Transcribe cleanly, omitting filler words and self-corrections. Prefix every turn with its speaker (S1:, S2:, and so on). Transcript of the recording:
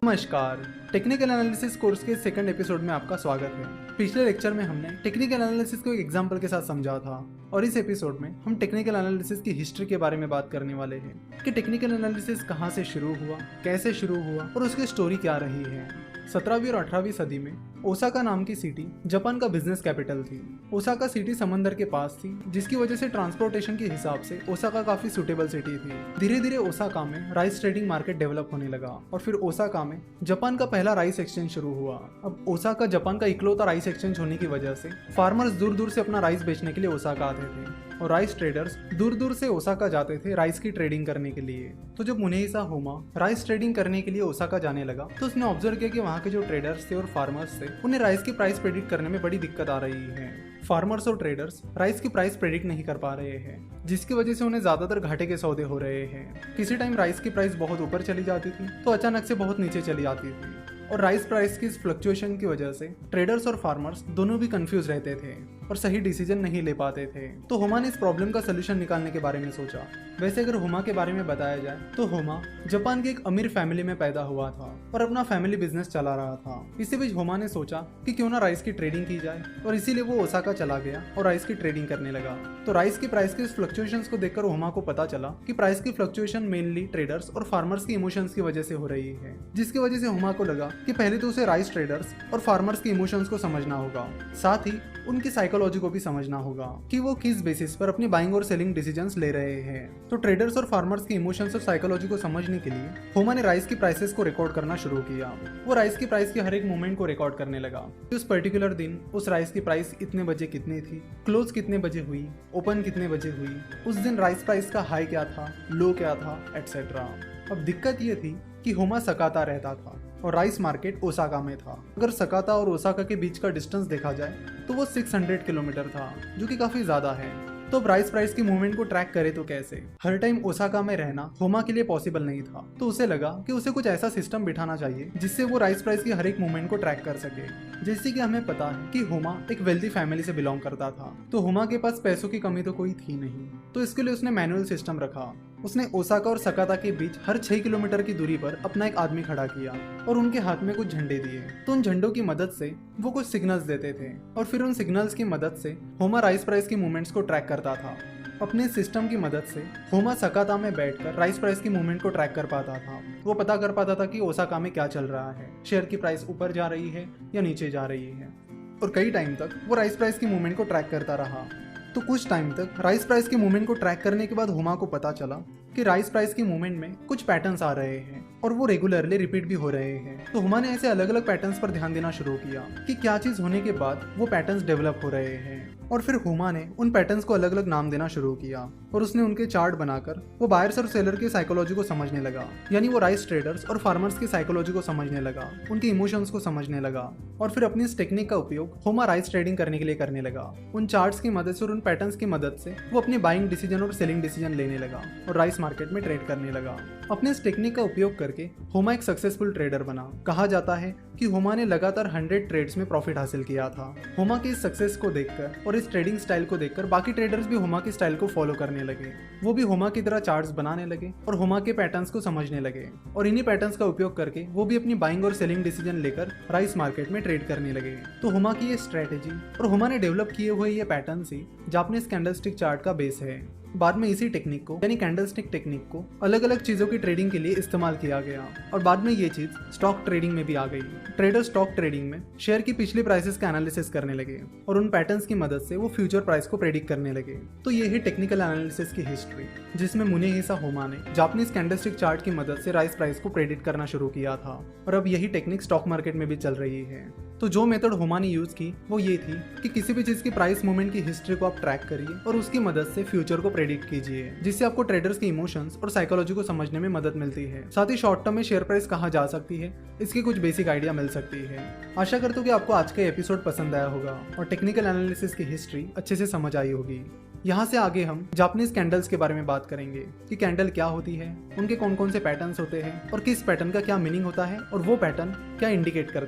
S1: नमस्कार। Technical analysis course के second episode में आपका स्वागत है। पिछले लेक्चर में हमने टेक्निकल एनालिसिस को एक एग्जांपल के साथ समझा था और इस एपिसोड में हम टेक्निकल एनालिसिस की हिस्ट्री के बारे में बात करने वाले हैं कि टेक्निकल एनालिसिस कहां से शुरू हुआ, कैसे शुरू हुआ और उसकी स्टोरी क्या रही है। 17वीं और 18वीं सदी में ओसाका नाम की सिटी जापान का बिजनेस कैपिटल थी। ओसाका सिटी समंदर के पास थी, जिसकी वजह से ट्रांसपोर्टेशन के हिसाब से ओसाका काफी सुटेबल सिटी थी। धीरे धीरे ओसाका में राइस ट्रेडिंग मार्केट डेवलप होने लगा और फिर ओसाका में जापान का पहला राइस एक्सचेंज शुरू हुआ। अब ओसाका जापान का इकलौता राइस एक्सचेंज होने की वजह से फार्मर्स दूर दूर से अपना राइस बेचने के लिए ओसाका आते थे और राइस ट्रेडर्स दूर दूर से ओसाका जाते थे राइस की ट्रेडिंग करने के लिए। तो जब मुनेहिसा होमा राइस ट्रेडिंग करने के लिए ओसाका जाने लगा तो उसने ऑब्जर्व किया कि वहाँ के जो ट्रेडर्स थे और फार्मर्स थे उन्हें राइस की प्राइस प्रेडिक्ट करने में बड़ी दिक्कत आ रही है। फार्मर्स और ट्रेडर्स राइस की प्राइस प्रेडिक्ट नहीं कर पा रहे हैं, जिसकी वजह से उन्हें ज्यादातर घाटे के सौदे हो रहे हैं। किसी टाइम राइस की प्राइस बहुत ऊपर चली जाती थी तो अचानक से बहुत नीचे चली जाती थी और राइस प्राइस की इस फ्लक्चुएशन की वजह से ट्रेडर्स और फार्मर्स दोनों भी कंफ्यूज रहते थे और सही डिसीजन नहीं ले पाते थे। तो होमा ने इस प्रॉब्लम का सोल्यूशन निकालने के बारे में सोचा। वैसे अगर होमा के बारे में बताया जाए तो होमा जापान के एक अमीर फैमिली में पैदा हुआ था और अपना फैमिली बिजनेस चला रहा था। इसी बीच होमा ने सोचा कि क्यों ना राइस की ट्रेडिंग की जाए और इसीलिए वो ओसाका चला गया और राइस की ट्रेडिंग करने लगा। तो राइस की प्राइस के इस फ्लक्चुएशंस को देखकर होमा को पता चला कि प्राइस की फ्लक्चुएशन मेनली ट्रेडर्स और फार्मर्स की इमोशंस की वजह से हो रही है, जिसकी वजह से होमा को लगा कि पहले तो उसे राइस ट्रेडर्स और फार्मर्स की इमोशंस को समझना होगा, साथ ही उनकी साइकोलॉजी को भी समझना होगा कि वो किस बेसिस पर अपनी बाइंग और सेलिंग डिसीजंस ले रहे हैं। तो ट्रेडर्स और फार्मर्स की इमोशंस और साइकोलॉजी को समझने के लिए होमा ने राइस की प्राइसेस को रिकॉर्ड करना शुरू किया। वो राइस की प्राइस के हर एक मूवमेंट को रिकॉर्ड करने लगा। उस पर्टिकुलर दिन उस राइस की प्राइस इतने बजे कितनी थी, क्लोज कितने बजे हुई, ओपन कितने बजे हुई, उस दिन राइस प्राइस का हाई क्या था, लो क्या था, एटसेट्रा। अब दिक्कत ये थी कि होमा सकाता रहता था और राइस मार्केट ओसाका में था। अगर सकाता और ओसाका के बीच का डिस्टेंस देखा जाए तो वो 600 किलोमीटर था, जो कि काफी ज्यादा है। तो अब राइस प्राइस की मूवमेंट को ट्रैक करे तो कैसे? हर टाइम ओसाका में रहना होमा के लिए पॉसिबल नहीं था, तो उसे लगा कि उसे कुछ ऐसा सिस्टम बिठाना चाहिए जिससे वो राइस प्राइस की हर एक मूवमेंट को ट्रैक कर सके। जैसे कि हमें पता है कि होमा एक वेल्दी फैमिली से बिलोंग करता था, तो होमा के पास पैसों की कमी तो कोई थी नहीं, तो इसके लिए उसने मैनुअल सिस्टम रखा। उसने ओसाका और सकाता के बीच हर 6 किलोमीटर की दूरी पर अपना एक आदमी खड़ा किया और उनके हाथ में कुछ झंडे दिए। तो उन झंडों की मदद से वो कुछ सिग्नल्स देते थे और फिर उन सिग्नल्स की मदद से होमा राइस प्राइस की मूवमेंट्स को ट्रैक करता था। अपने सिस्टम की मदद से होमा सकाता में बैठकर राइस प्राइस की मूवमेंट को ट्रैक कर पाता था। वो पता कर पाता था कि ओसाका में क्या चल रहा है, शेयर की प्राइस ऊपर जा रही है या नीचे जा रही है। और कई टाइम तक वो राइस प्राइस की मूवमेंट को ट्रैक करता रहा। तो कुछ टाइम तक राइस प्राइस की मूवमेंट को ट्रैक करने के बाद होमा को पता चला कि राइस प्राइस की मूवमेंट में कुछ पैटर्न्स आ रहे हैं और वो रेगुलरली रिपीट भी हो रहे हैं। तो होमा ने ऐसे अलग अलग पैटर्न्स पर ध्यान देना शुरू किया कि क्या चीज होने के बाद वो पैटर्न्स डेवलप हो रहे हैं। और फिर होमा ने उन पैटर्न्स को अलग अलग नाम देना शुरू किया और उसने उनके चार्ट बनाकर वो बायर्स और सेलर की साइकोलॉजी को समझने लगा, यानी वो राइस ट्रेडर्स और फार्मर्स की साइकोलॉजी को समझने लगा, उनके इमोशंस को समझने लगा। और फिर अपनी इस टेक्निक का उपयोग होमा राइस ट्रेडिंग करने के लिए करने लगा। उन चार्ट्स की मदद से और उन पैटर्न्स की मदद से वो अपनी बाइंग डिसीजन और सेलिंग डिसीजन लेने लगा और राइस मार्केट में ट्रेड करने लगा। अपने इस टेक्निक का उपयोग करके होमा एक सक्सेसफुल ट्रेडर बना। कहा जाता है कि होमा ने लगातार 100 ट्रेड्स में प्रॉफिट हासिल किया था। होमा की इस सक्सेस को देखकर और इस ट्रेडिंग स्टाइल को देखकर बाकी ट्रेडर्स भी होमा की स्टाइल को फॉलो करने लगे। वो भी होमा की तरह चार्ट्स बनाने लगे और होमा के पैटर्न्स को समझने लगे और इन्हीं पैटर्न्स का उपयोग करके वो भी अपनी बाइंग और सेलिंग डिसीजन लेकर राइस मार्केट में ट्रेड करने लगे। तो होमा की ये स्ट्रेटेजी और होमा ने डेवलप किए हुए ये पैटर्न्स ही जापानीज कैंडलस्टिक चार्ट का बेस है। बाद में इसी टेक्निक को यानी कैंडलस्टिक टेक्निक को अलग अलग चीजों की ट्रेडिंग के लिए इस्तेमाल किया गया और बाद में ये चीज स्टॉक ट्रेडिंग में भी आ गई। ट्रेडर स्टॉक ट्रेडिंग में शेयर की पिछली प्राइसेस का एनालिसिस करने लगे और उन पैटर्न्स की मदद से वो फ्यूचर प्राइस को प्रेडिक्ट करने लगे। तो ये है टेक्निकल एनालिसिस की हिस्ट्री, जिसमें मुनेहिसा होमा ने जापानीज कैंडलस्टिक चार्ट की मदद से राइस प्राइस को प्रेडिक्ट करना शुरू किया था और अब यही टेक्निक स्टॉक मार्केट में भी चल रही है। तो जो मेथड होमा ने यूज की वो ये थी कि किसी भी चीज की प्राइस मूवमेंट की हिस्ट्री को आप ट्रैक करिए और उसकी मदद से फ्यूचर को प्रेडिक्ट कीजिए, जिससे आपको ट्रेडर्स के इमोशंस और साइकोलॉजी को समझने में मदद मिलती है। साथ ही शॉर्ट टर्म में शेयर प्राइस कहाँ जा सकती है इसकी कुछ बेसिक आइडिया मिल सकती है। आशा करता हूँ कि आपको आज का एपिसोड पसंद आया होगा और टेक्निकल एनालिसिस की हिस्ट्री अच्छे से समझ आई होगी। यहाँ से आगे हम जापानीज कैंडल्स के बारे में बात करेंगे कि कैंडल क्या होती है, उनके कौन कौन से पैटर्न्स होते हैं और किस पैटर्न का क्या मीनिंग होता है और वो पैटर्न क्या इंडिकेट करता है।